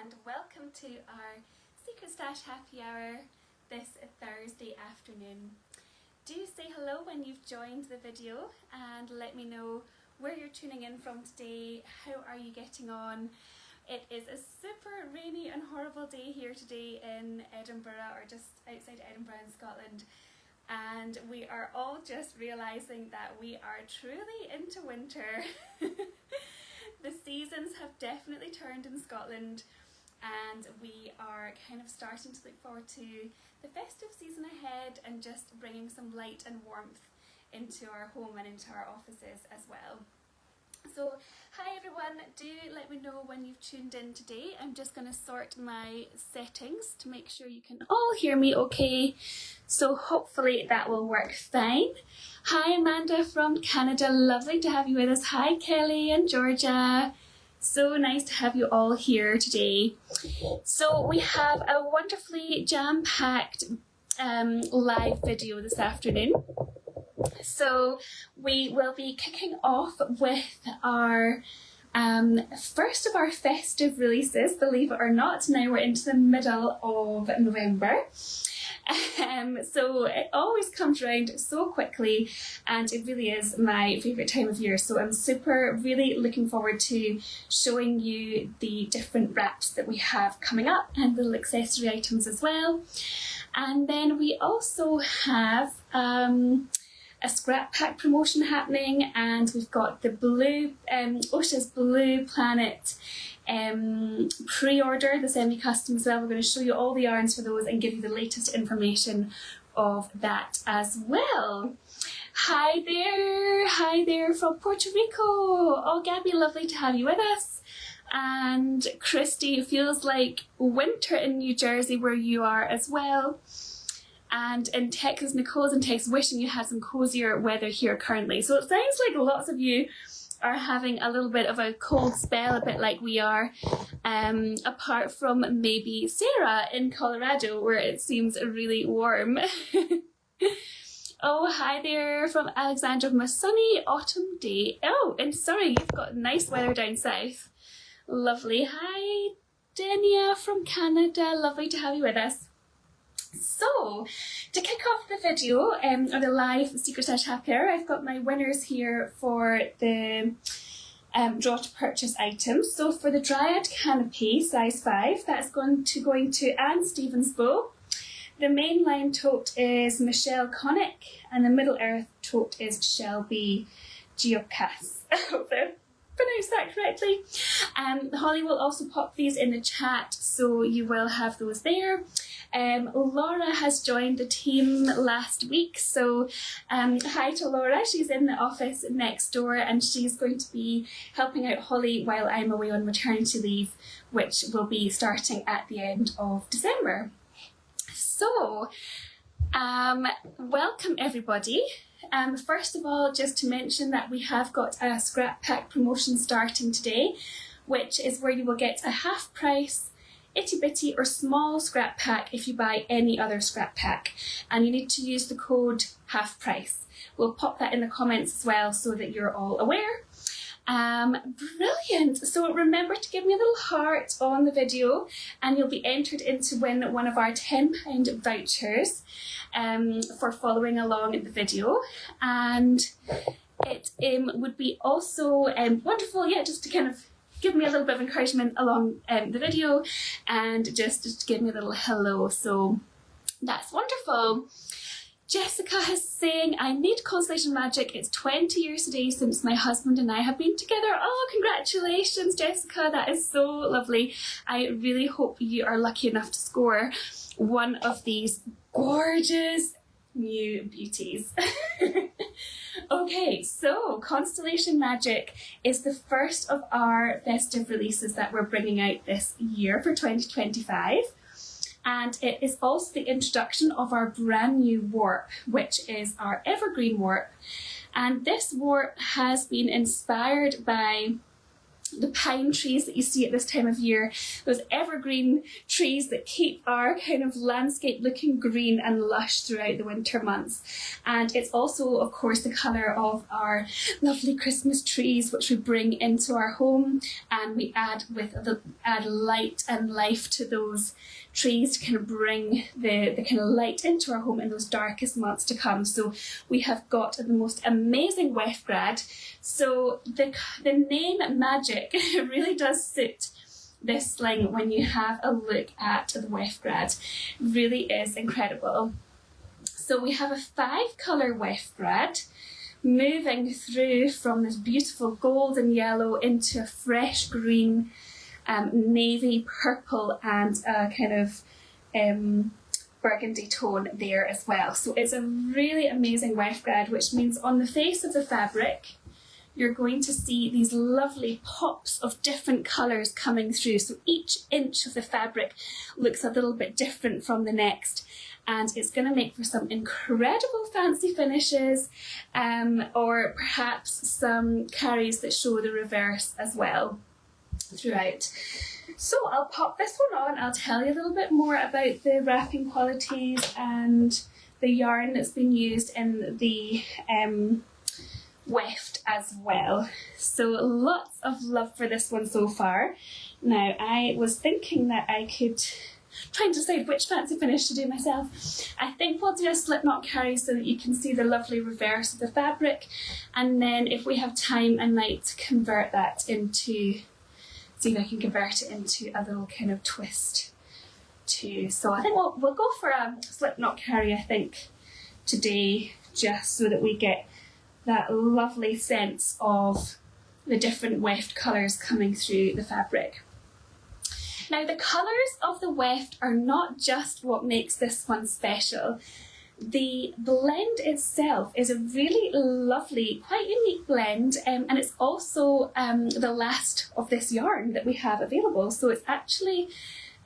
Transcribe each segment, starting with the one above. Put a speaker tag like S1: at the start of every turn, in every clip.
S1: and welcome to our Secret Stash Happy Hour this Thursday afternoon. Do say hello when you've joined the video and let me know where you're tuning in from today. How are you getting on? It is a super rainy and horrible day here today in Edinburgh, or just outside Edinburgh in Scotland, and we are all just realising that we are truly into winter. The seasons have definitely turned in Scotland, and we are kind of starting to look forward to the festive season ahead and just bringing some light and warmth into our home and into our offices as well. So hi everyone, do let me know when you've tuned in today. I'm just going to sort my settings to make sure you can all hear me okay, so hopefully that will work fine. Hi Amanda from Canada, lovely to have you with us. Hi Kelly and Georgia, so nice to have you all here today. So we have a wonderfully jam-packed live video this afternoon. So we will be kicking off with our first of our festive releases, believe it or not. Now we're into the middle of November. So it always comes around so quickly, and it really is my favourite time of year. So I'm really looking forward to showing you the different wraps that we have coming up and little accessory items as well. And then we also have a scrap pack promotion happening, and we've got the blue Oscha's Blue Planet pre-order, the semi-custom as well. We're going to show you all the yarns for those and give you the latest information of that as well. Hi there from Puerto Rico. Oh Gabby, lovely to have you with us. And Christy, it feels like winter in New Jersey where you are as well. And in Texas, Nicole's in Texas, wishing you had some cozier weather here currently. So it sounds like lots of you are having a little bit of a cold spell, a bit like we are, apart from maybe Sarah in Colorado, where it seems really warm. Oh, hi there from Alexandra from a sunny autumn day. Oh, and sorry, you've got nice weather down south. Lovely. Hi, Denia from Canada. Lovely to have you with us. So, to kick off the video, or the live Secret Stash Happy Hour, I've got my winners here for the draw to purchase items. So for the Dryad Canopy, size 5, that's going to Anne Stevensbow. The mainline tote is Michelle Connick, and the Middle Earth tote is Shelby Geocas. I hope I pronounced that correctly. Holly will also pop these in the chat, so you will have those there. Laura has joined the team last week, so hi to Laura. She's in the office next door, and she's going to be helping out Holly while I'm away on maternity leave, which will be starting at the end of December. So welcome everybody. First of all, just to mention that we have got a scrap pack promotion starting today, which is where you will get a half price itty bitty or small scrap pack if you buy any other scrap pack, and you need to use the code half price. We'll pop that in the comments as well so that you're all aware. Brilliant. So remember to give me a little heart on the video and you'll be entered in to win one of our £10 vouchers for following along in the video. And it would be also wonderful, yeah, just to kind of give me a little bit of encouragement along the video and just give me a little hello. So that's wonderful. Jessica is saying, I need Constellation Magic. It's 20 years today since my husband and I have been together. Oh, congratulations, Jessica. That is so lovely. I really hope you are lucky enough to score one of these gorgeous new beauties. Okay, so Constellation Magic is the first of our festive releases that we're bringing out this year for 2025. And it is also the introduction of our brand new warp, which is our evergreen warp. And this warp has been inspired by the pine trees that you see at this time of year, those evergreen trees that keep our kind of landscape looking green and lush throughout the winter months. And it's also, of course, the colour of our lovely Christmas trees, which we bring into our home, and we add light and life to those trees to kind of bring the kind of light into our home in those darkest months to come. So we have got the most amazing wefgrad. So the name Magic really does suit this sling when you have a look at the wefgrad. Really is incredible. So we have a 5-colour wefgrad moving through from this beautiful golden yellow into a fresh green, navy, purple and a kind of burgundy tone there as well. So it's a really amazing wefgrad, which means on the face of the fabric you're going to see these lovely pops of different colours coming through. So each inch of the fabric looks a little bit different from the next, and it's going to make for some incredible fancy finishes, or perhaps some carries that show the reverse as well throughout. So I'll pop this one on, I'll tell you a little bit more about the wrapping qualities and the yarn that's been used in the weft as well. So lots of love for this one so far. Now I was thinking that I could try and decide which fancy finish to do myself. I think we'll do a slip knot carry so that you can see the lovely reverse of the fabric, and then if we have time I might convert that into, see if I can convert it into a little kind of twist too. So I think we'll go for a slip knot carry I think today, just so that we get that lovely sense of the different weft colours coming through the fabric. Now the colours of the weft are not just what makes this one special. The blend itself is a really lovely, quite unique blend, and it's also the last of this yarn that we have available. So it's actually,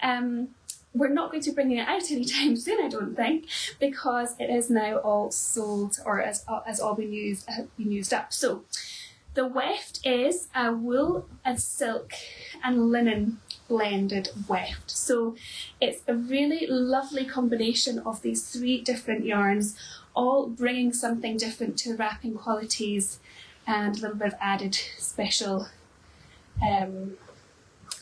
S1: we're not going to bring it out anytime soon, I don't think, because it is now all sold, or has all been used up. So the weft is a wool and silk and linen blended weft. So it's a really lovely combination of these 3 different yarns, all bringing something different to the wrapping qualities and a little bit of added special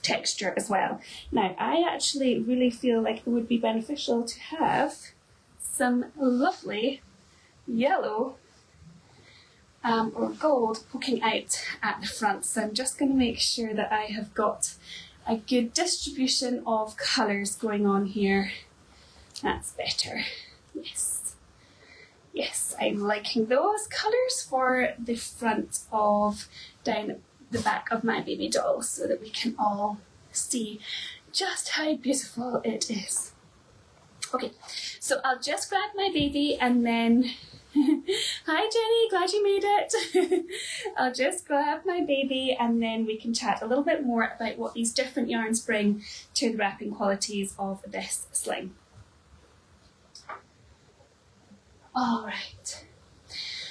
S1: texture as well. Now I actually really feel like it would be beneficial to have some lovely yellow or gold poking out at the front. So I'm just going to make sure that I have got a good distribution of colours going on here. That's better. Yes. Yes, I'm liking those colours for the front of, down the back of my baby doll, so that we can all see just how beautiful it is. Okay, so I'll just grab my baby and then hi Jenny, glad you made it. I'll just grab my baby and then we can chat a little bit more about what these different yarns bring to the wrapping qualities of this sling. Alright,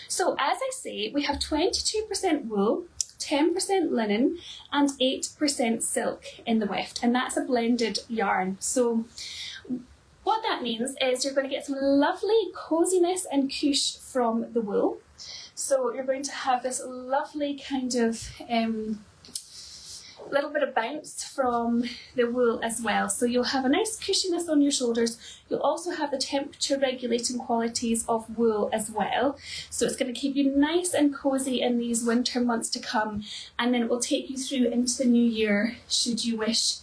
S1: so as I say, we have 22% wool, 10% linen and 8% silk in the weft, and that's a blended yarn. So what that means is you're going to get some lovely coziness and cush from the wool. So you're going to have this lovely kind of little bit of bounce from the wool as well. So you'll have a nice cushiness on your shoulders. You'll also have the temperature regulating qualities of wool as well. So it's going to keep you nice and cozy in these winter months to come, and then it will take you through into the new year should you wish.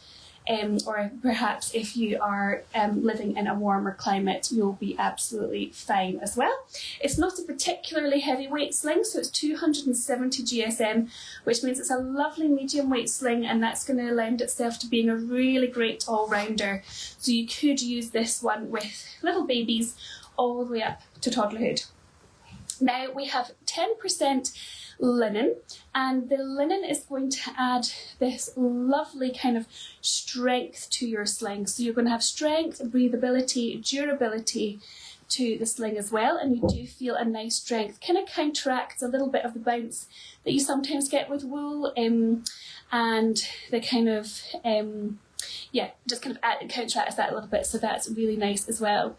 S1: Or perhaps if you are living in a warmer climate, you'll be absolutely fine as well. It's not a particularly heavyweight sling, so it's 270 GSM, which means it's a lovely medium weight sling, and that's going to lend itself to being a really great all-rounder. So you could use this one with little babies all the way up to toddlerhood. Now we have 10% linen, and the linen is going to add this lovely kind of strength to your sling. So you're going to have strength, breathability, durability to the sling as well, and you do feel a nice strength. Kind of counteracts a little bit of the bounce that you sometimes get with wool, and the kind of just kind of counteracts that a little bit, so that's really nice as well.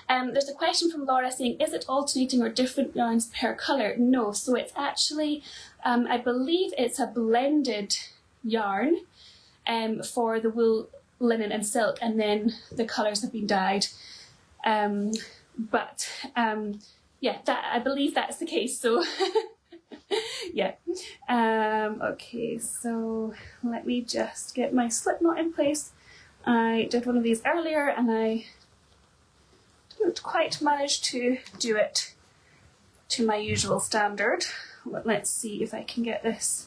S1: There's a question from Laura saying, is it alternating or different yarns per colour? No, so it's actually, I believe it's a blended yarn for the wool, linen and silk, and then the colours have been dyed. I believe that's the case, so yeah. Okay, so let me just get my slip knot in place. I did one of these earlier and I didn't quite manage to do it to my usual standard. Let's see if I can get this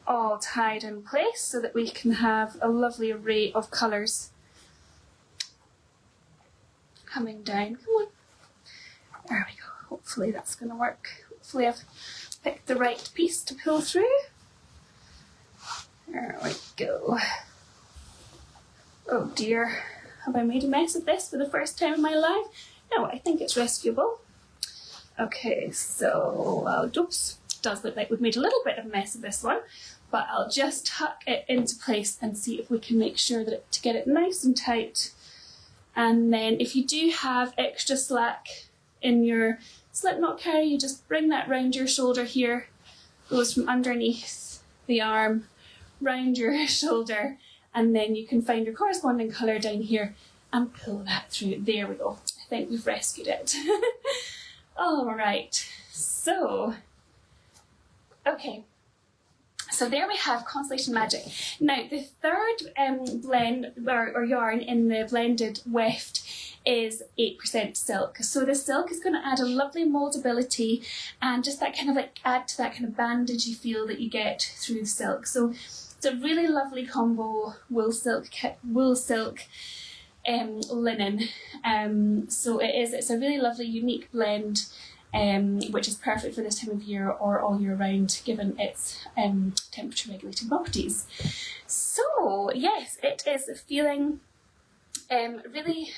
S1: all tied in place so that we can have a lovely array of colours coming down. Come on. There we go. Hopefully that's going to work. Hopefully I've picked the right piece to pull through. There we go. Oh dear, have I made a mess of this for the first time in my life? No, I think it's rescuable. Okay, so, oops, it does look like we've made a little bit of a mess of this one, but I'll just tuck it into place and see if we can make sure that to get it nice and tight. And then if you do have extra slack in your slip knot carry, you just bring that round your shoulder here, goes from underneath the arm, round your shoulder, and then you can find your corresponding colour down here and pull that through. There we go. I think we've rescued it. Alright, so, okay. So there we have Constellation Magic. Now the third blend or yarn in the blended weft is 8% silk. So the silk is going to add a lovely moldability and just that kind of like add to that kind of bandagey feel that you get through the silk. So it's a really lovely combo wool silk linen. So it's a really lovely unique blend, which is perfect for this time of year or all year round given its temperature regulating properties. So yes, it is feeling really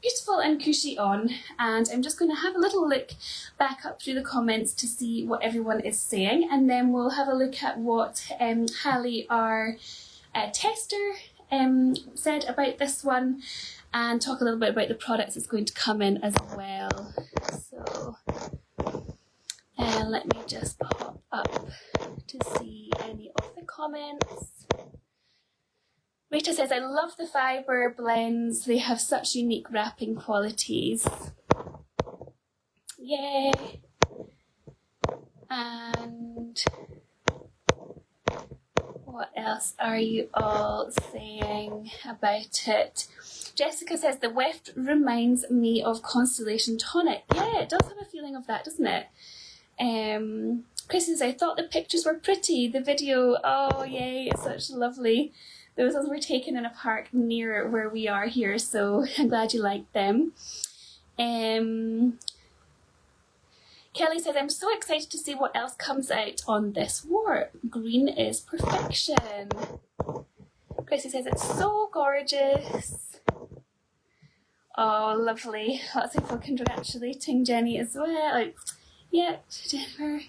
S1: beautiful and cushy on, and I'm just going to have a little look back up through the comments to see what everyone is saying, and then we'll have a look at what Hallie, our tester, said about this one, and talk a little bit about the products it's going to come in as well. So let me just pop up to see any of the comments. Rita says, I love the fibre blends, they have such unique wrapping qualities. Yay! And what else are you all saying about it? Jessica says, the weft reminds me of Constellation Tonic. Yeah, it does have a feeling of that, doesn't it? Chris says, I thought the pictures were pretty. The video, oh yay, it's such lovely. Those ones were taken in a park near where we are here, so I'm glad you liked them. Kelly says, I'm so excited to see what else comes out on this warp. Green is perfection. Chrissy says, it's so gorgeous. Oh, lovely. Lots of people congratulating Jenny as well. Yeah, Jennifer.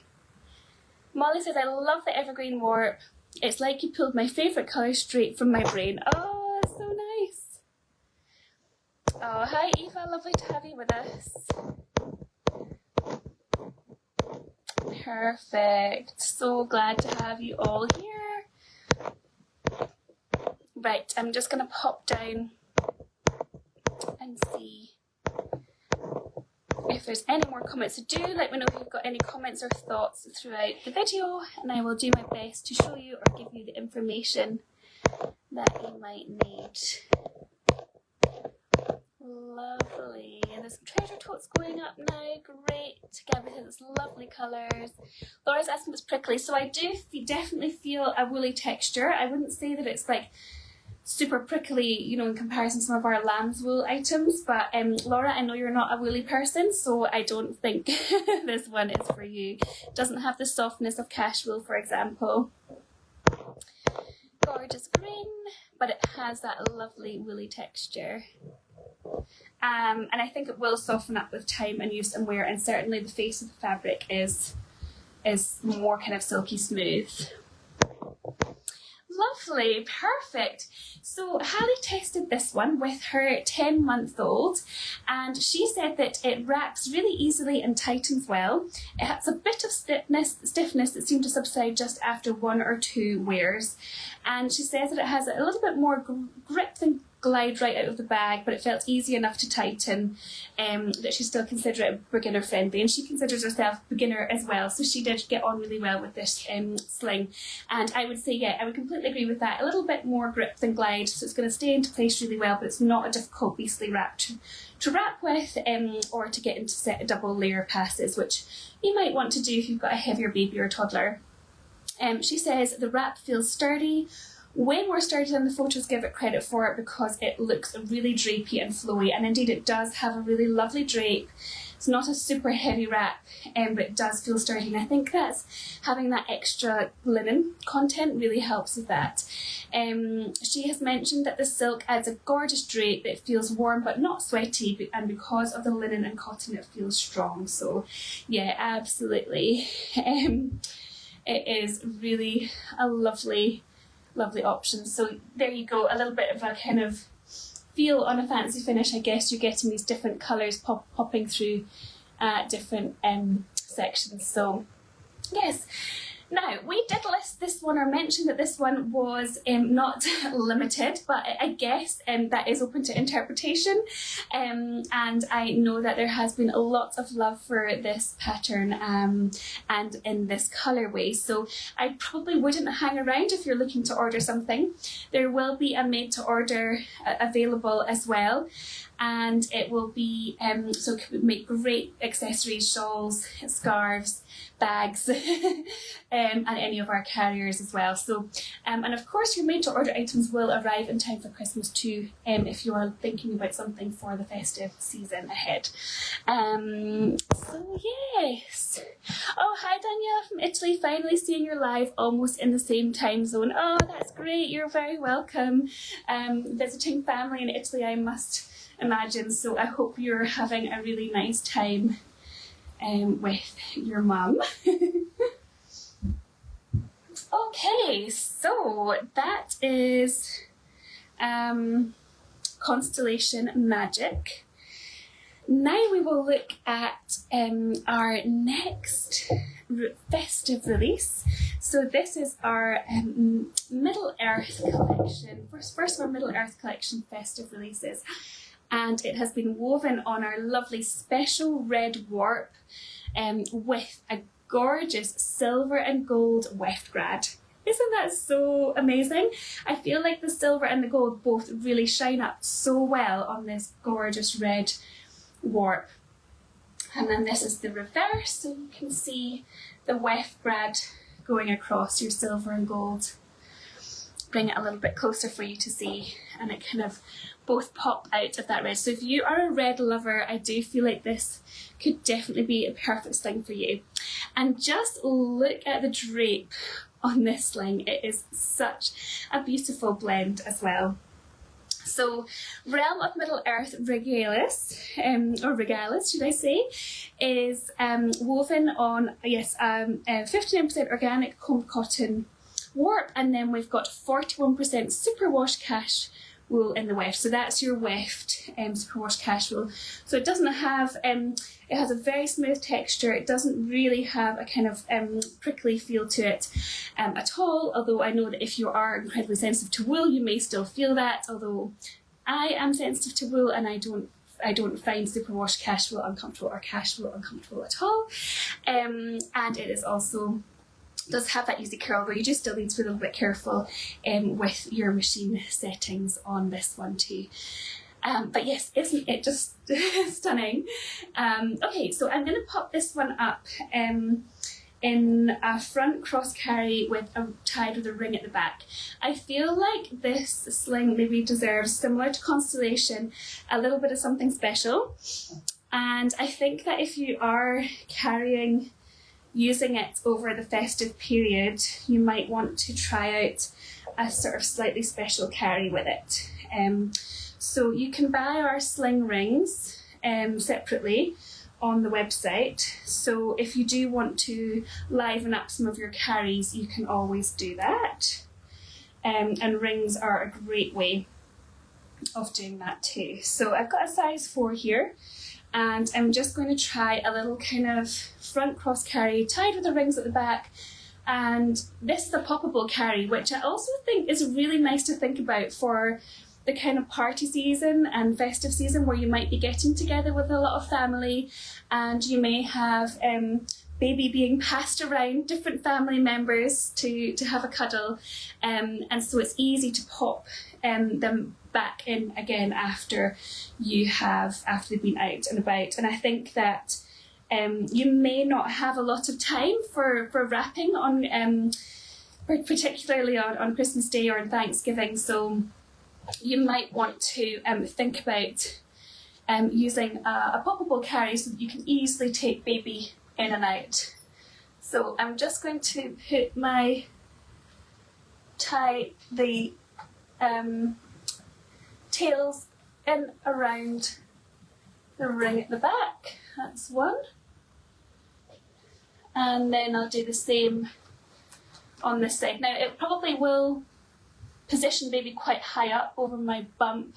S1: Molly says, I love the evergreen warp. It's like you pulled my favourite colour straight from my brain. Oh, so nice. Oh, hi Eva, lovely to have you with us. Perfect. So glad to have you all here. Right, I'm just going to pop down and see if there's any more comments. So do let me know if you've got any comments or thoughts throughout the video, and I will do my best to show you or give you the information that you might need. Lovely. And there's some treasure totes going up now. Great. Gabby says it's lovely colours. Laura's asking if it's prickly. So I do definitely feel a woolly texture. I wouldn't say that it's like super prickly, you know, in comparison to some of our lamb's wool items, but Laura, I know you're not a woolly person, so I don't think this one is for you. It doesn't have the softness of cash wool, for example. Gorgeous green, but it has that lovely woolly texture. And I think it will soften up with time and use and wear, and certainly the face of the fabric is more kind of silky smooth. Lovely, perfect. So Hallie tested this one with her 10-month-old, and she said that it wraps really easily and tightens well. It has a bit of stiffness that seemed to subside just after 1 or 2 wears, and she says that it has a little bit more grip than glide right out of the bag, but it felt easy enough to tighten, that she still considered it beginner friendly, and she considers herself beginner as well, so she did get on really well with this sling. And I would say, yeah, I would completely agree with that. A little bit more grip than glide, so it's going to stay into place really well, but it's not a difficult beastly wrap to wrap with, or to get into double layer passes, which you might want to do if you've got a heavier baby or toddler. She says the wrap feels sturdy, way more sturdy than the photos give it credit for it, because it looks really drapey and flowy, and indeed it does have a really lovely drape. It's not a super heavy wrap, but it does feel sturdy, and I think that's having that extra linen content really helps with that. She has mentioned that the silk adds a gorgeous drape that feels warm but not sweaty, and because of the linen and cotton it feels strong. So yeah, absolutely. It is really a lovely option. So there you go, a little bit of a kind of feel on a fancy finish. I guess you're getting these different colours popping through different sections. So yes. Now, we did list this one, or mention that this one was not limited, but I guess that is open to interpretation. And I know that there has been a lot of love for this pattern and in this colourway. So I probably wouldn't hang around if you're looking to order something. There will be a made to order available as well. And it will be, so it could make great accessories, shawls, scarves, bags, and any of our carriers as well. So, and of course your made to order items will arrive in time for Christmas too, if you are thinking about something for the festive season ahead. So yes. Oh, hi Danielle from Italy, finally seeing you live almost in the same time zone. Oh, that's great, you're very welcome. Visiting family in Italy, I must imagine, so I hope you're having a really nice time with your mum. Okay, so that is Constellation Magic. Now we will look at our next festive release. So this is our Middle Earth collection, first of our Middle Earth collection festive releases. And it has been woven on our lovely special red warp with a gorgeous silver and gold weft grad. Isn't that so amazing? I feel like the silver and the gold both really shine up so well on this gorgeous red warp. And then this is the reverse, so you can see the weft grad going across your silver and gold. Bring it a little bit closer for you to see, and it kind of both pop out of that red. So if you are a red lover, I do feel like this could definitely be a perfect sling for you. And just look at the drape on this sling. It is such a beautiful blend as well. So Realm of Middle Earth Regalis, or Regalis should I say, is woven on, yes, 59% organic combed cotton warp, and then we've got 41% superwash cash wool in the weft. So that's your weft superwash cash wool. So it doesn't have, it has a very smooth texture. It doesn't really have a kind of prickly feel to it at all, although I know that if you are incredibly sensitive to wool, you may still feel that, although I am sensitive to wool and I don't find superwash cash wool uncomfortable or cash wool uncomfortable at all. And it is also does have that easy curl, but you just still need to be a little bit careful with your machine settings on this one too. But yes, isn't it just stunning? Okay, so I'm going to pop this one up in a front cross carry with tied with a ring at the back. I feel like this sling maybe deserves, similar to Constellation, a little bit of something special. And I think that if you are using it over the festive period, you might want to try out a sort of slightly special carry with it. So you can buy our sling rings separately on the website. So if you do want to liven up some of your carries, you can always do that. And rings are a great way of doing that too. So I've got a size 4 here, and I'm just going to try a little kind of front cross carry tied with the rings at the back. And this is a poppable carry, which I also think is really nice to think about for the kind of party season and festive season where you might be getting together with a lot of family, and you may have baby being passed around different family members to have a cuddle, and so it's easy to pop them back in again after they've been out and about. And I think that you may not have a lot of time for wrapping on particularly on Christmas Day or on Thanksgiving, so you might want to think about using a poppable carry so that you can easily take baby in and out. So I'm just going to tie the tails in around the ring at the back. That's one. And then I'll do the same on this side. Now it probably will position baby quite high up over my bump,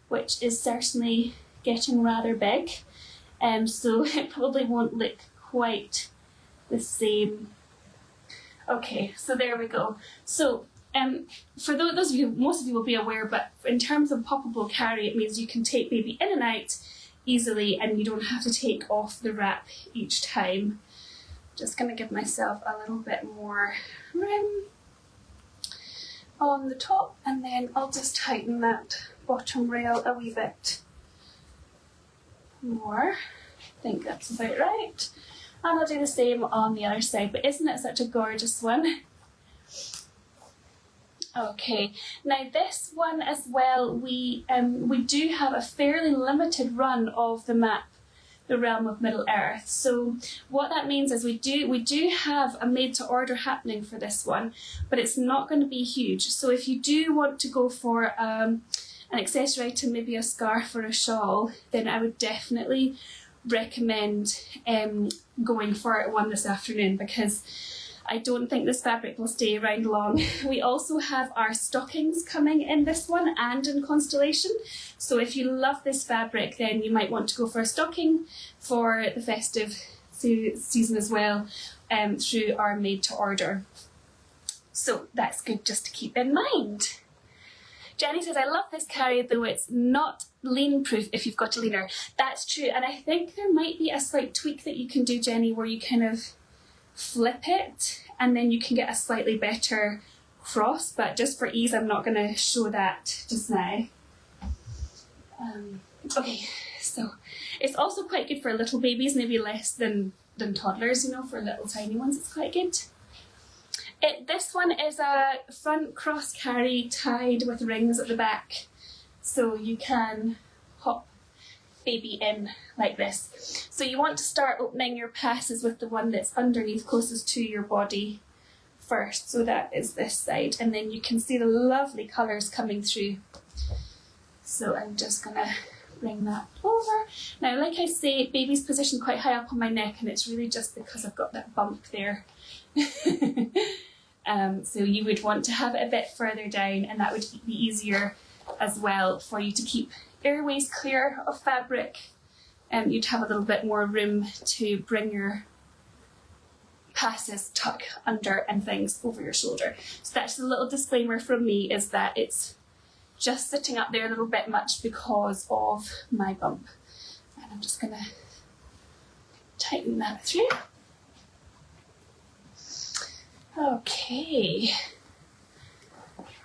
S1: which is certainly getting rather big. So it probably won't look quite the same. Okay, so there we go. So for those of you, most of you will be aware, but in terms of poppable carry, it means you can take baby in and out easily and you don't have to take off the wrap each time. Just going to give myself a little bit more room on the top, and then I'll just tighten that bottom rail a wee bit more. I think that's about right. And I'll do the same on the other side, but isn't it such a gorgeous one? Okay, now this one as well, we do have a fairly limited run of the map, The Realm of Middle Earth. So what that means is we do have a made to order happening for this one, but it's not going to be huge. So if you do want to go for an accessory item, maybe a scarf or a shawl, then I would definitely recommend going for one this afternoon, because I don't think this fabric will stay around long. We also have our stockings coming in this one and in Constellation. So if you love this fabric, then you might want to go for a stocking for the festive season as well, through our made to order. So that's good just to keep in mind. Jenny says, I love this carry, though it's not lean proof if you've got a leaner. That's true, and I think there might be a slight tweak that you can do, Jenny, where you kind of flip it and then you can get a slightly better cross, but just for ease I'm not going to show that just now. Okay, so it's also quite good for little babies, maybe less than toddlers, you know, for little tiny ones it's quite good. This one is a front cross carry tied with rings at the back, so you can pop baby in like this. So you want to start opening your passes with the one that's underneath closest to your body first, so that is this side, and then you can see the lovely colours coming through. So I'm just going to bring that over. Now, like I say, baby's positioned quite high up on my neck, and it's really just because I've got that bump there. So you would want to have it a bit further down, and that would be easier as well for you to keep airways clear of fabric. You'd have a little bit more room to bring your passes tuck under and things over your shoulder. So that's a little disclaimer from me, is that it's just sitting up there a little bit much because of my bump. And I'm just going to tighten that through. Okay,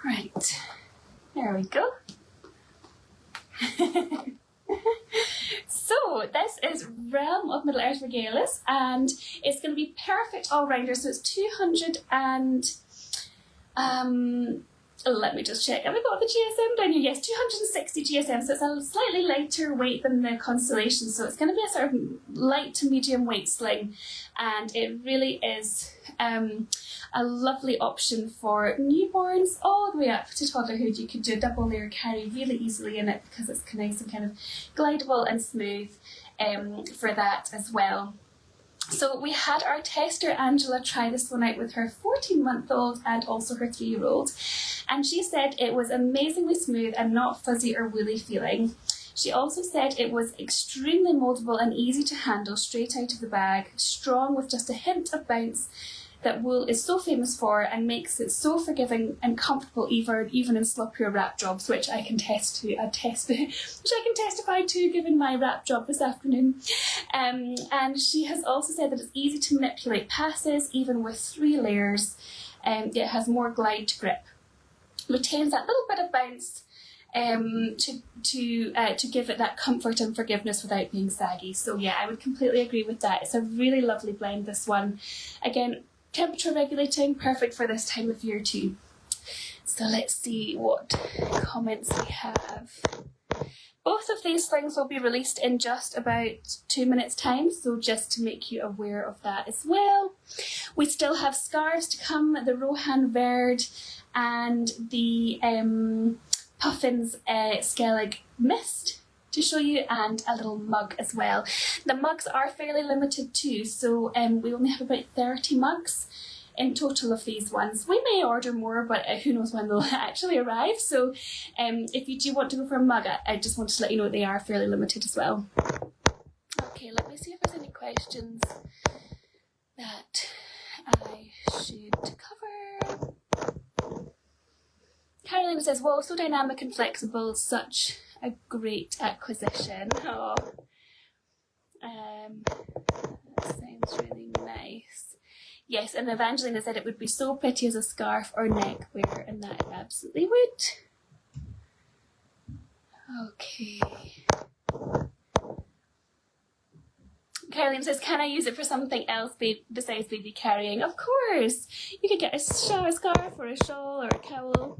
S1: right, there we go. So this is Realm of Middle Earth Regalis, and it's going to be perfect all-rounder. So it's 200 and let me just check. Have I got the GSM down here? Yes, 260 GSM. So it's a slightly lighter weight than the Constellation. So it's going to be a sort of light to medium weight sling. And it really is a lovely option for newborns all the way up to toddlerhood. You could do a double layer carry really easily in it because it's nice and kind of glidable and smooth for that as well. So we had our tester Angela try this one out with her 14-month-old and also her 3-year-old, and she said it was amazingly smooth and not fuzzy or woolly feeling. She also said it was extremely moldable and easy to handle straight out of the bag, strong with just a hint of bounce that wool is so famous for, and makes it so forgiving and comfortable even in sloppier wrap jobs, which I can testify to given my wrap job this afternoon. And she has also said that it's easy to manipulate passes even with 3 layers. It has more glide to grip, retains that little bit of bounce to give it that comfort and forgiveness without being saggy. So yeah, I would completely agree with that. It's a really lovely blend, this one. Again, temperature regulating, perfect for this time of year too. So let's see what comments we have. Both of these slings will be released in just about 2 minutes time, so just to make you aware of that as well. We still have scarves to come, the Rohan Verde and the Puffins Skellig Mist to show you, and a little mug as well. The mugs are fairly limited too, so we only have about 30 mugs in total of these ones. We may order more, but who knows when they'll actually arrive. So if you do want to go for a mug, I just wanted to let you know they are fairly limited as well. Okay, let me see if there's any questions that I should cover. Caroline says, "Whoa, so dynamic and flexible, such a great acquisition." Oh, that sounds really nice. Yes, and Evangelina said it would be so pretty as a scarf or neck wear, and that it absolutely would. Okay. Caroline says, "Can I use it for something else besides baby carrying?" Of course! You could get a shower scarf or a shawl or a cowl.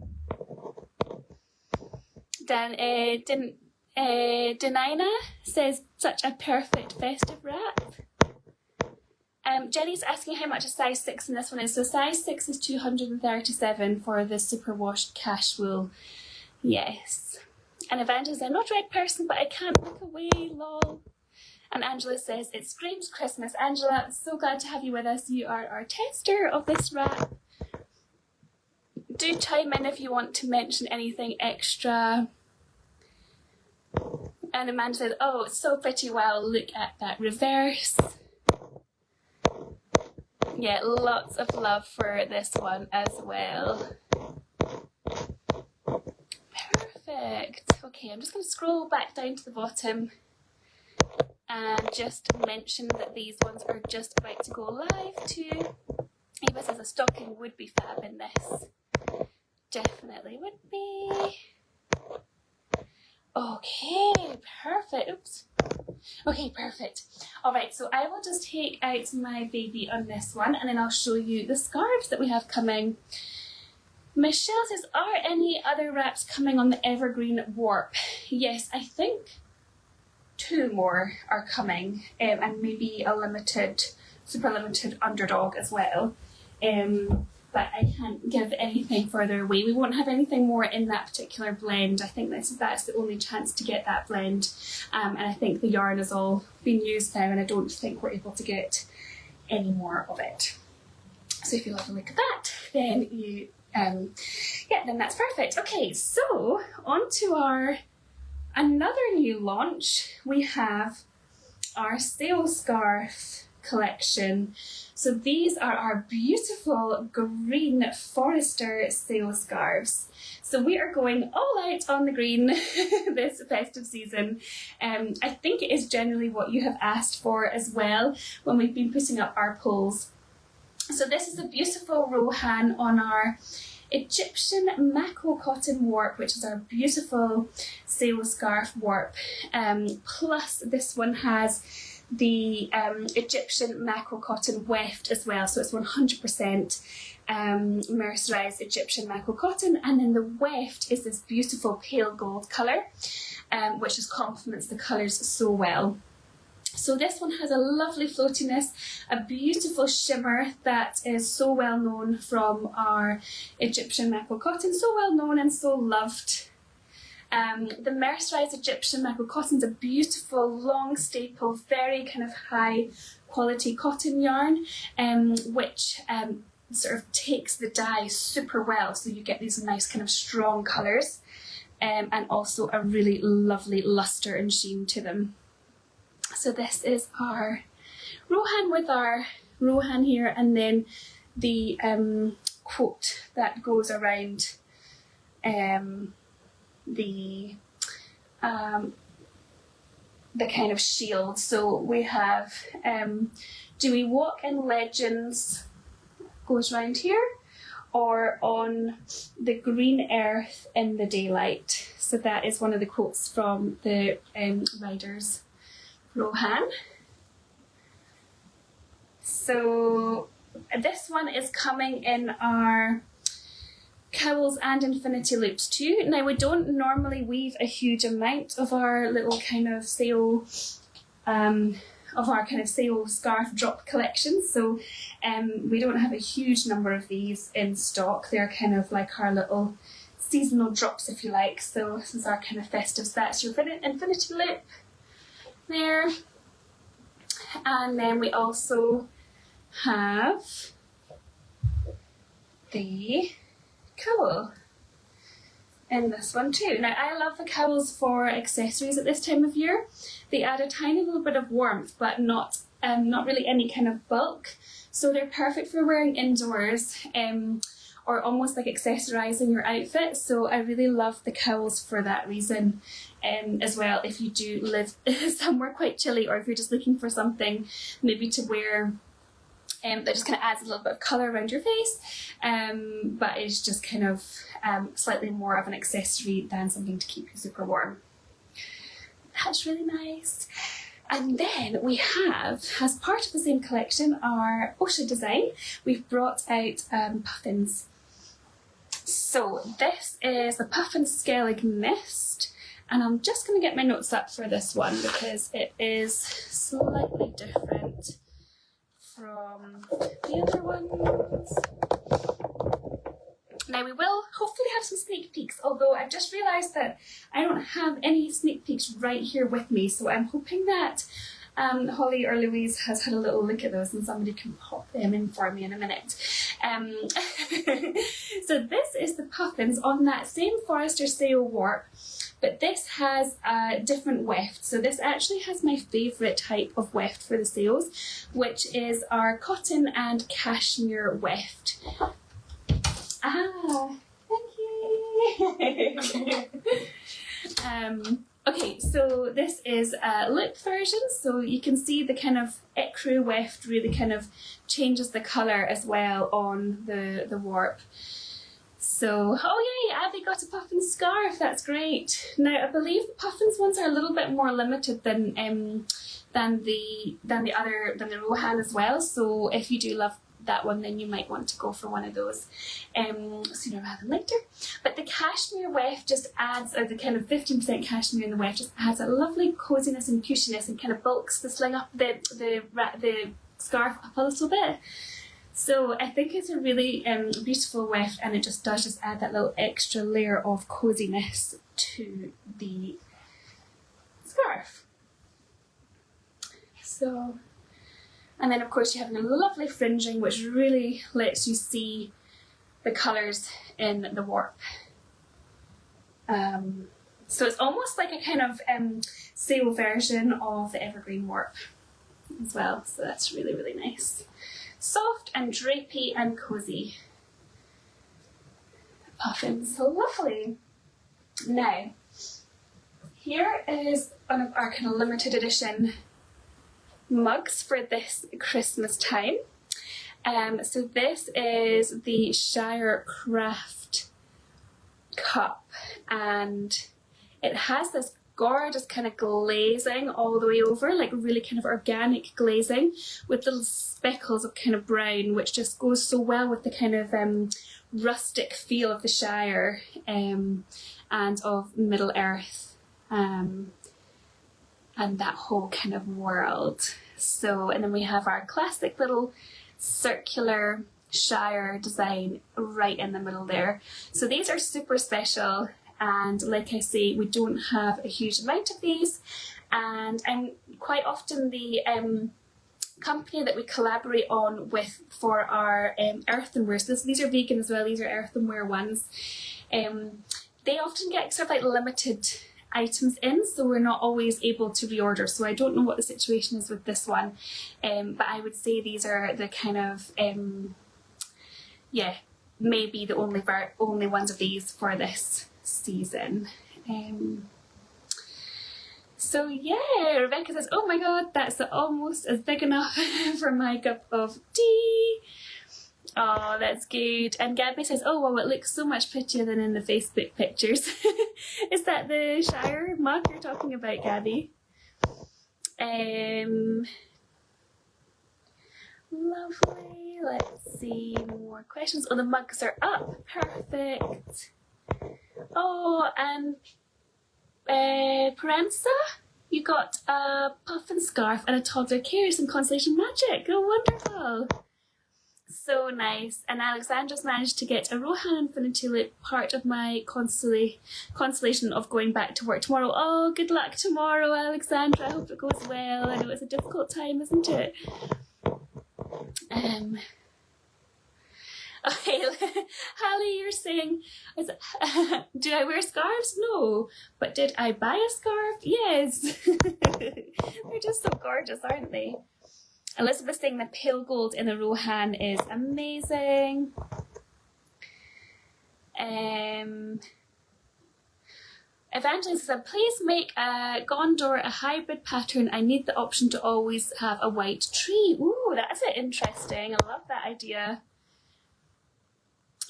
S1: Denina says, "Such a perfect festive wrap." Jenny's asking how much a size 6 in this one is. So size 6 is 237 for the superwash cash wool. Yes. And Evangelina says, "I'm not a red person, but I can't look away, lol." And Angela says, "It screams Christmas." Angela, so glad to have you with us. You are our tester of this wrap. Do chime in if you want to mention anything extra. And Amanda says, "Oh, it's so pretty. Wow, look at that reverse." Yeah, lots of love for this one as well. Perfect. Okay, I'm just going to scroll back down to the bottom and just mention that these ones are just about to go live too. Eva says a stocking would be fab in this. Definitely would be. Okay, perfect. Oops. Okay, perfect. Alright, so I will just take out my baby on this one and then I'll show you the scarves that we have coming. Michelle says, "Are any other wraps coming on the Evergreen Warp?" Yes, I think 2 more are coming, and maybe a limited, super limited underdog as well. But I can't give anything further away. We won't have anything more in that particular blend. I think that's the only chance to get that blend. And I think the yarn has all been used now, and I don't think we're able to get any more of it. So if you like a look at that, then you then that's perfect. Okay, so on to our another new launch. We have our sail scarf collection. So these are our beautiful green Forester sail scarves. So we are going all out on the green this festive season. I think it is generally what you have asked for as well when we've been putting up our polls. So this is a beautiful Rohan on our Egyptian Mako cotton warp, which is our beautiful sail scarf warp. Plus this one has the Egyptian Mako cotton weft as well, so it's 100% mercerized Egyptian macro cotton, and then the weft is this beautiful pale gold colour, which just complements the colours so well. So this one has a lovely floatiness, a beautiful shimmer that is so well known from our Egyptian macro cotton, so well known and so loved. The mercerized Egyptian macro cotton is a beautiful, long staple, very kind of high quality cotton yarn, which sort of takes the dye super well, so you get these nice kind of strong colours, and also a really lovely luster and sheen to them. So this is our Rohan with our Rohan here, and then the quote that goes around the kind of shield. So we have do we walk in legends goes round here, or on the green earth in the daylight. So that is one of the quotes from the Riders Rohan. So this one is coming in our cowls and infinity loops too. Now we don't normally weave a huge amount of our little kind of sale scarf drop collection, so we don't have a huge number of these in stock. They're kind of like our little seasonal drops, if you like. So this is our kind of festive stats. Your infinity loop there, and then we also have the cowl in this one too. Now I love the cowls for accessories at this time of year. They add a tiny little bit of warmth, but not really any kind of bulk. So they're perfect for wearing indoors, or almost like accessorizing your outfit. So I really love the cowls for that reason. As well, if you do live somewhere quite chilly, or if you're just looking for something maybe to wear that just kind of adds a little bit of colour around your face, but is just kind of slightly more of an accessory than something to keep you super warm. That's really nice. And then we have, as part of the same collection, our Oscha design. We've brought out puffins. So this is the Puffin Skellig Mist, and I'm just going to get my notes up for this one because it is slightly different from the other ones. Now we will hopefully have some sneak peeks, although I've just realised that I don't have any sneak peeks right here with me, so I'm hoping that Holly or Louise has had a little look at those and somebody can pop them in for me in a minute. So this is the puffins on that same Forester sail warp, but this has a different weft. So this actually has my favourite type of weft for the sails, which is our cotton and cashmere weft. Ah, thank you. Okay, so this is a lip version, so you can see the kind of ecru weft really kind of changes the colour as well on the warp. So, oh yay, Abby got a puffin scarf, that's great. Now I believe the puffins ones are a little bit more limited than the Rohan as well, so if you do love that one, then you might want to go for one of those sooner rather than later. But the cashmere weft just adds, or the kind of 15% cashmere in the weft just adds a lovely coziness and cushiness and kind of bulks the sling up the scarf up a little bit. So I think it's a really beautiful weft, and it just does just add that little extra layer of coziness to the scarf. So, and then of course you have a lovely fringing which really lets you see the colours in the warp. So it's almost like a kind of sail version of the evergreen warp as well. So that's really, really nice. Soft and drapey and cosy. Puffins, so lovely. Now, here is one of our kind of limited edition mugs for this Christmas time. So this is the Shire Craft cup, and it has this gorgeous kind of glazing all the way over, like really kind of organic glazing with little speckles of kind of brown, which just goes so well with the kind of rustic feel of the Shire and of Middle Earth and that whole kind of world. So, and then we have our classic little circular Shire design right in the middle there. So these are super special, and like I say, we don't have a huge amount of these, and quite often the company that we collaborate on with for our earthenware, so these are vegan as well, these are earthenware ones, they often get sort of like limited items in, so we're not always able to reorder. So I don't know what the situation is with this one, but I would say these are the kind of yeah, maybe the only ones of these for this season. So yeah, Rebecca says, oh my god, that's almost as big enough for my cup of tea. Oh, that's good. And Gabby says, oh wow, it looks so much prettier than in the Facebook pictures. Is that the Shire mug you're talking about, Gabby? Lovely. Let's see more questions. Oh, the mugs are up. Perfect. Oh, and Parenza, you got a puffin scarf and a toddler carries some Constellation magic. Oh, wonderful. So nice. And Alexandra's managed to get a Rohan Infinity Loop, part of my constellation of going back to work tomorrow. Oh, good luck tomorrow, Alexandra. I hope it goes well. I know it's a difficult time, isn't it? Okay, Hallie, you're saying, do I wear scarves? No. But did I buy a scarf? Yes. They're just so gorgeous, aren't they? Elizabeth's saying the pale gold in the Rohan is amazing. Evangeline said, please make a Gondor a hybrid pattern. I need the option to always have a white tree. Ooh, that's interesting. I love that idea.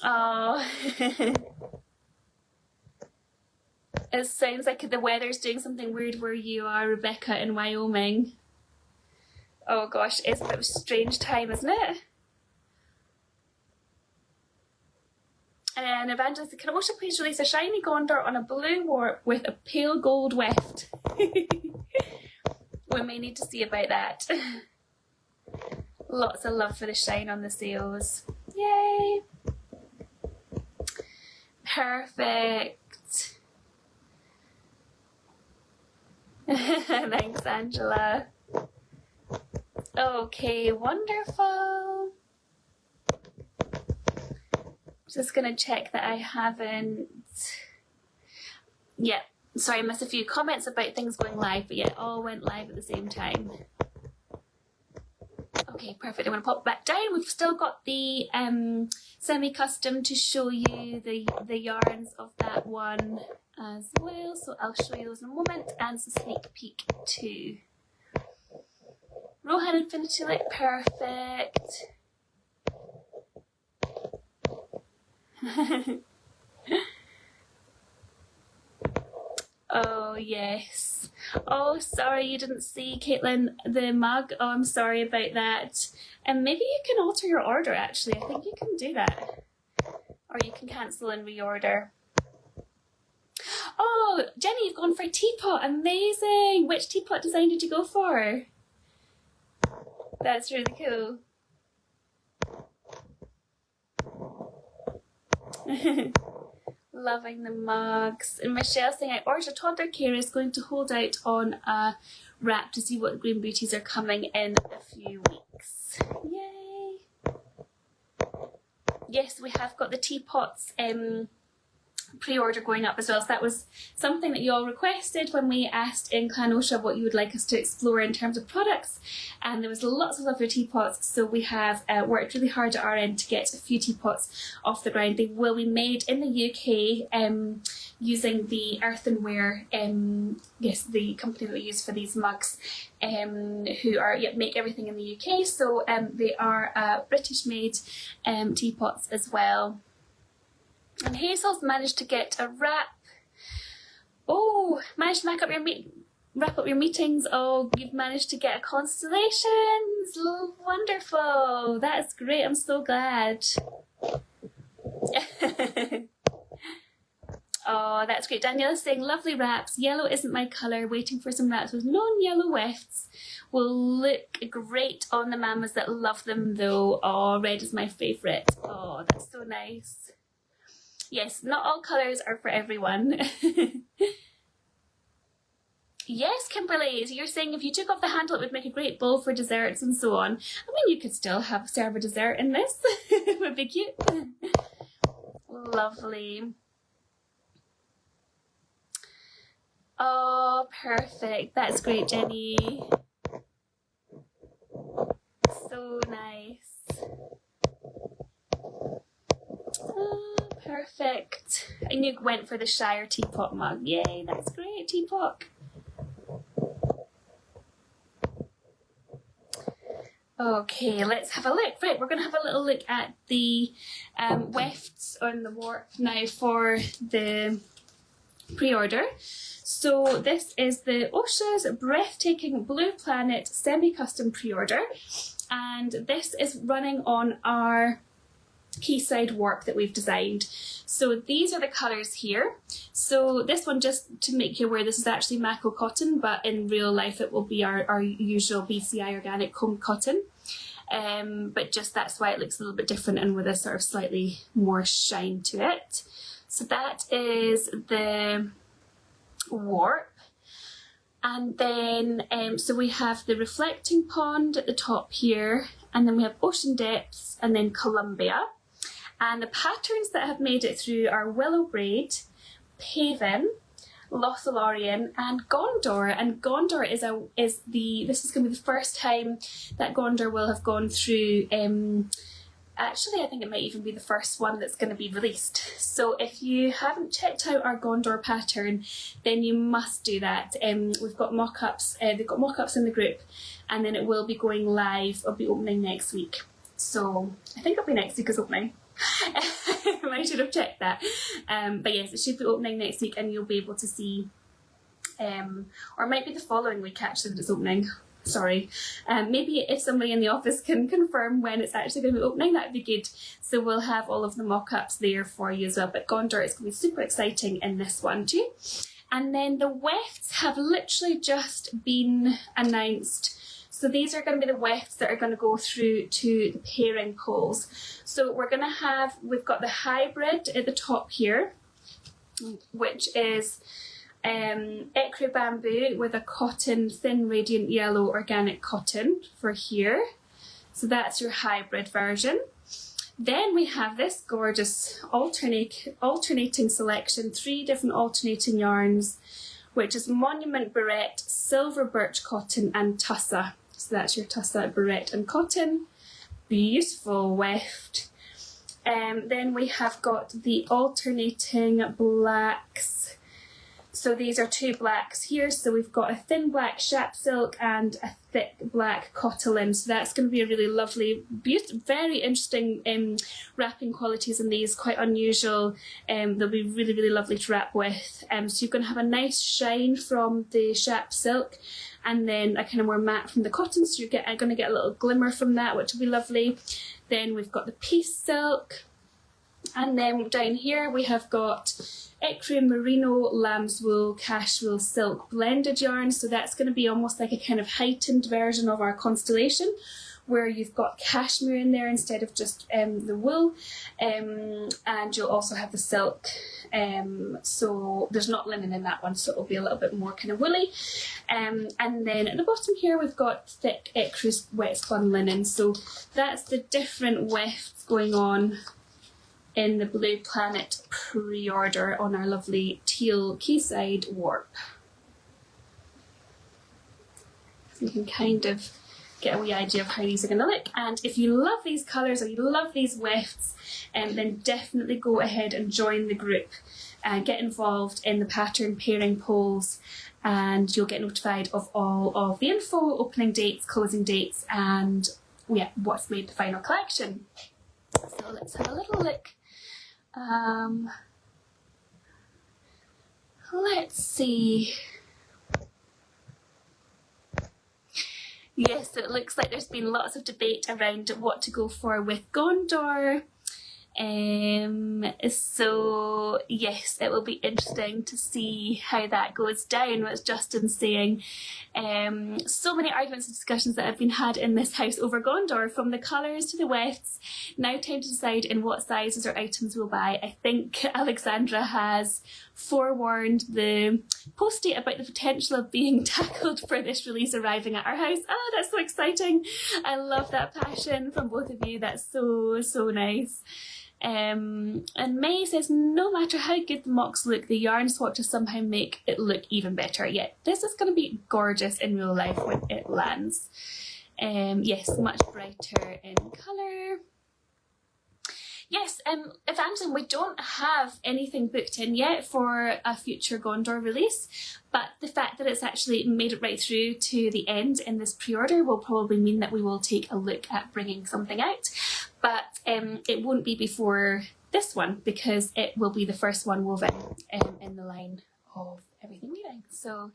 S1: Oh. It sounds like the weather's doing something weird where you are, Rebecca, in Wyoming. Oh gosh, it's a bit of a strange time, isn't it? And then Evangelist said, can Oscha please release a shiny Gondor on a blue warp with a pale gold weft? We may need to see about that. Lots of love for the shine on the sails. Yay! Perfect. Thanks, Angela. Okay, wonderful. Just gonna check that I haven't. Yeah, sorry, I missed a few comments about things going live, but yeah, it all went live at the same time. Okay, perfect. I'm gonna pop back down. We've still got the semi-custom to show you the yarns of that one as well. So I'll show you those in a moment, and some sneak peek too. Rohan Infinity Loop, perfect. Oh yes. Oh, sorry you didn't see, Caitlin, the mug. Oh, I'm sorry about that. And maybe you can alter your order actually. I think you can do that. Or you can cancel and reorder. Oh, Jenny, you've gone for a teapot. Amazing. Which teapot design did you go for? That's really cool. Loving the mugs. And Michelle saying, I ordered a toddler carrier, is going to hold out on a wrap to see what green beauties are coming in a few weeks. Yay! Yes, we have got the teapots pre-order going up as well. So that was something that you all requested when we asked in Clan Oscha what you would like us to explore in terms of products, and there was lots of lovely teapots, so we have worked really hard at our end to get a few teapots off the ground. They will be made in the UK using the earthenware, yes, the company that we use for these mugs, who are make everything in the UK, so they are British made teapots as well. And Hazel's managed to get a wrap. Oh, managed to wrap up your meetings? Oh, you've managed to get a Constellation. Wonderful. That's great. I'm so glad. Oh, that's great. Daniela's saying, lovely wraps. Yellow isn't my colour. Waiting for some wraps with non-yellow wefts. Will look great on the mamas that love them though. Oh, red is my favourite. Oh, that's so nice. Yes, not all colours are for everyone. Yes, Kimberly, so you're saying if you took off the handle it would make a great bowl for desserts and so on. I mean, you could still serve a dessert in this. It would be cute. Lovely. Oh, perfect. That's great, Jenny. So nice. Oh, perfect. And you went for the Shire teapot mug. Yay, that's great, teapot. Okay, let's have a look. Right, we're going to have a little look at the wefts on the warp now for the pre-order. So this is the Oscha's Breathtaking Blue Planet semi-custom pre-order, and this is running on our quayside warp that we've designed. So these are the colours here. So this one, just to make you aware, this is actually Mako cotton, but in real life it will be our usual BCI organic combed cotton. But just that's why it looks a little bit different and with a sort of slightly more shine to it. So that is the warp. And then so we have the reflecting pond at the top here, and then we have ocean depths and then Columbia. And the patterns that have made it through are Willow Braid, Paven, Lothlorien and Gondor. And Gondor this is going to be the first time that Gondor will have gone through, actually I think it might even be the first one that's going to be released. So if you haven't checked out our Gondor pattern, then you must do that. We've got mock-ups, they've got mock-ups in the group, and then it will be going live, it'll be opening next week. So I think it'll be next week is opening. I should have checked that. But yes, it should be opening next week and you'll be able to see, or it might be the following week actually that it's opening. Sorry. Maybe if somebody in the office can confirm when it's actually going to be opening, that would be good. So we'll have all of the mock-ups there for you as well. But Gondor is going to be super exciting in this one too. And then the wefts have literally just been announced. So these are going to be the wefts that are going to go through to the pairing poles. So we've got the hybrid at the top here, which is ecru bamboo with a cotton, thin radiant yellow organic cotton for here. So that's your hybrid version. Then we have this gorgeous alternating selection, 3 different alternating yarns, which is Monument Barrette, Silver Birch Cotton and Tussa. So that's your Tussa, Barrette and Cotton. Beautiful weft. Then we have got the alternating blacks. So these are 2 blacks here. So we've got a thin black Shap silk and a thick black Cottolin. So that's going to be a really lovely, beautiful, very interesting wrapping qualities in these, quite unusual. They'll be really, really lovely to wrap with. So you're going to have a nice shine from the Shap silk, and then a kind of more matte from the cotton, so you're going to get a little glimmer from that, which will be lovely. Then we've got the piece silk, and then down here we have got ecru merino, lamb's wool, cashwool silk blended yarn. So that's going to be almost like a kind of heightened version of our Constellation, where you've got cashmere in there instead of just the wool, and you'll also have the silk. So there's not linen in that one, so it'll be a little bit more kind of woolly. And then at the bottom here we've got thick ecru wet spun linen. So that's the different wefts going on in the Blue Planet pre-order on our lovely teal quayside warp. So you can kind of get a wee idea of how these are going to look. And if you love these colours or you love these wefts, then definitely go ahead and join the group and get involved in the pattern pairing polls, and you'll get notified of all of the info, opening dates, closing dates, and what's made the final collection. So let's have a little look. let's see. Yes, it looks like there's been lots of debate around what to go for with Gondor. So yes, it will be interesting to see how that goes down. What's Justin saying? So many arguments and discussions that have been had in this house over Gondor, from the colours to the wefts. Now time to decide in what sizes or items we'll buy. I think Alexandra has forewarned the postie about the potential of being tackled for this release arriving at our house. Oh, that's so exciting. I love that passion from both of you. That's so nice. And May says, no matter how good the mocks look, the yarn swatches somehow make it look even better. Yeah, this is going to be gorgeous in real life when it lands. Yes, much brighter in colour. Yes, Evangeline, we don't have anything booked in yet for a future Gondor release, but the fact that it's actually made it right through to the end in this pre-order will probably mean that we will take a look at bringing something out. But it won't be before this one, because it will be the first one woven in the line of everything weaving. So,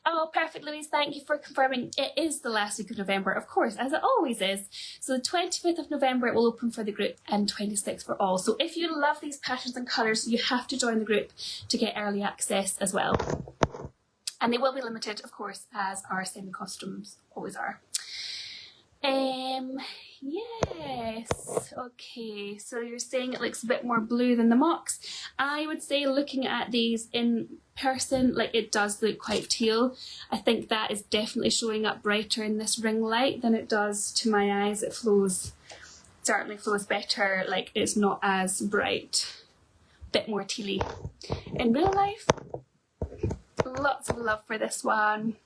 S1: oh, perfect, Louise. Thank you for confirming. It is the last week of November, of course, as it always is. So the 25th of November it will open for the group, and 26th for all. So if you love these patterns and colours, you have to join the group to get early access as well. And they will be limited, of course, as our semi-costumes always are. Yes, okay, so you're saying it looks a bit more blue than the mocks. I would say, looking at these in person, like, it does look quite teal. I think that is definitely showing up brighter in this ring light than it does to my eyes. It certainly flows better, like it's not as bright, bit more tealy. In real life, lots of love for this one.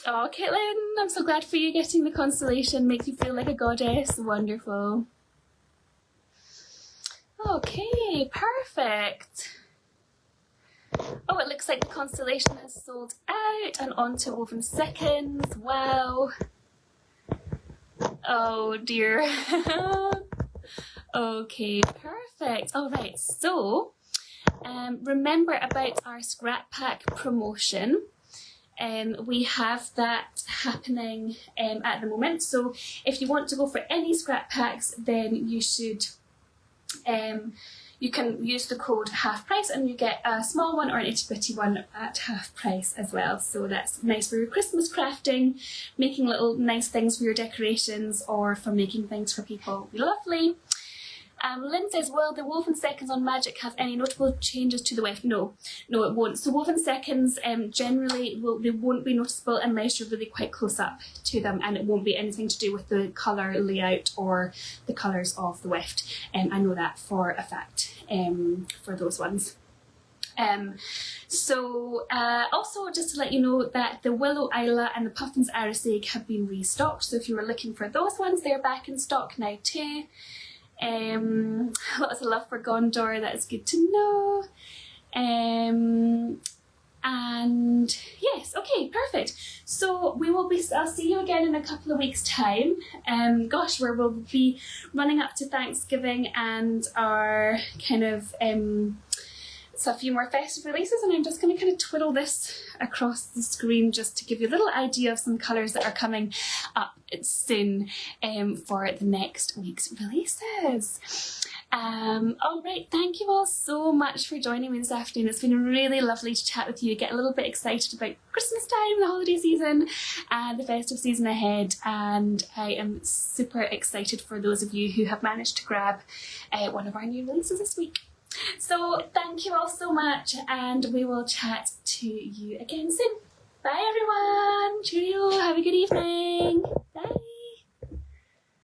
S1: Oh, Caitlin, I'm so glad for you getting the Constellation. Makes you feel like a goddess. Wonderful. Okay, perfect. Oh, it looks like the Constellation has sold out and on to woven seconds. Wow. Oh dear. Okay, perfect. All right, so remember about our scrap pack promotion. We have that happening at the moment. So if you want to go for any scrap packs, then you should you can use the code half price and you get a small one or an itty bitty one at half price as well. So that's nice for your Christmas crafting, making little nice things for your decorations, or for making things for people. Lovely. Lynn says, will the woven seconds on Magic have any notable changes to the weft? No, it won't. So woven seconds generally they won't be noticeable unless you're really quite close up to them, and it won't be anything to do with the colour layout or the colours of the weft. I know that for a fact for those ones. Also just to let you know that the Willow Isla and the Puffins Arisig have been restocked. So if you were looking for those ones, they're back in stock now too. Lots of love for Gondor, that's good to know. And yes, okay, perfect. So I'll see you again in a couple of weeks' time. Gosh, where we'll be running up to Thanksgiving and our kind of so a few more festive releases, and I'm just going to kind of twiddle this across the screen just to give you a little idea of some colours that are coming up soon for the next week's releases. Alright, thank you all so much for joining me this afternoon. It's been really lovely to chat with you, get a little bit excited about Christmas time, the holiday season and the festive season ahead, and I am super excited for those of you who have managed to grab one of our new releases this week. So thank you all so much, and we will chat to you again soon. Bye everyone, cheerio, have a good evening.